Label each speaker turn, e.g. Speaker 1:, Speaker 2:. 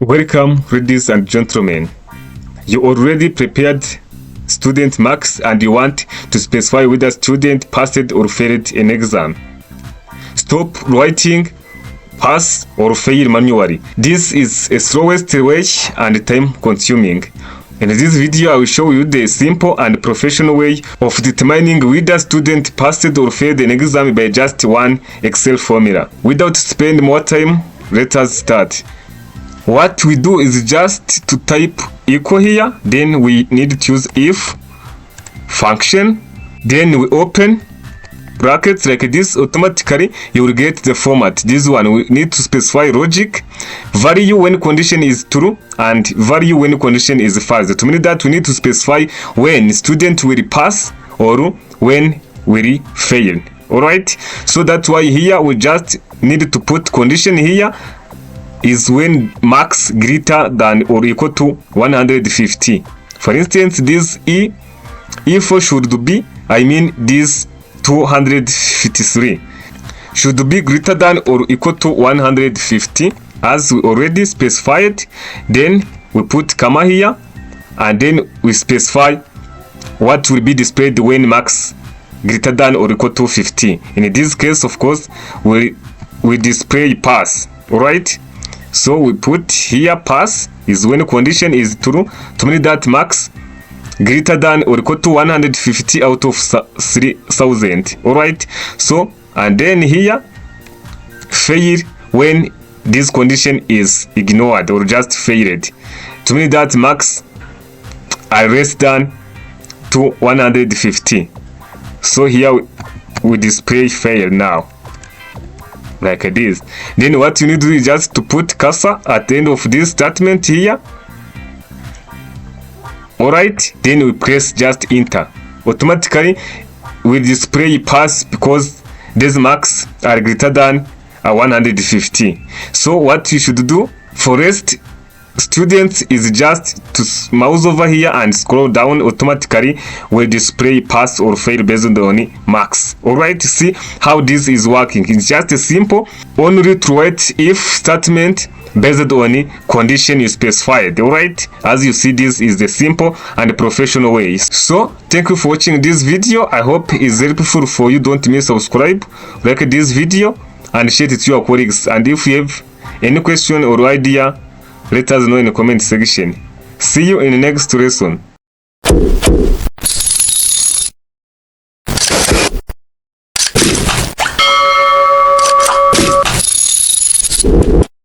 Speaker 1: Welcome, ladies and gentlemen. You already prepared student marks and you want to specify whether student passed or failed an exam. Stop writing pass or fail manually. This is a slowest way and time consuming. In this video, I will show you the simple and professional way of determining whether student passed or failed an exam by just one Excel formula. Without spending more time, let us start. What we do is just to type equal here, then we need to use if function, then we open brackets like this. Automatically you will get the format. This one we need to specify logic value when condition is true and value when condition is false. To mean that we need to specify when student will pass or when will fail. Alright, so that's why here we just need to put condition here is when marks greater than or equal to 150. For instance, this if should be, this 253 should be greater than or equal to 150 as we already specified. Then we put comma here and then we specify what will be displayed when marks greater than or equal to 50. In this case, of course, we display pass. Alright, so we put here pass is when condition is true, to mean that marks greater than or equal to 150 out of 3000. Alright, so and then here fail when this condition is ignored or just failed, to mean that marks are less than to 150. So here we display fail now like this. Then what you need to do is just to put cursor at the end of this statement here. Alright, then we press just enter. Automatically we display pass because these marks are greater than 150. So what you should do for rest students is just to mouse over here and scroll down. Automatically will display pass or fail based on marks. Alright, see how this is working. It's just a simple only to write if statement based on condition you specified. Alright, as you see, this is the simple and professional way. So thank you for watching this video. I hope it's helpful for you. Don't miss subscribe, like this video and share it to your colleagues. And if you have any question or idea, let us know in the comment section. See you in the next lesson.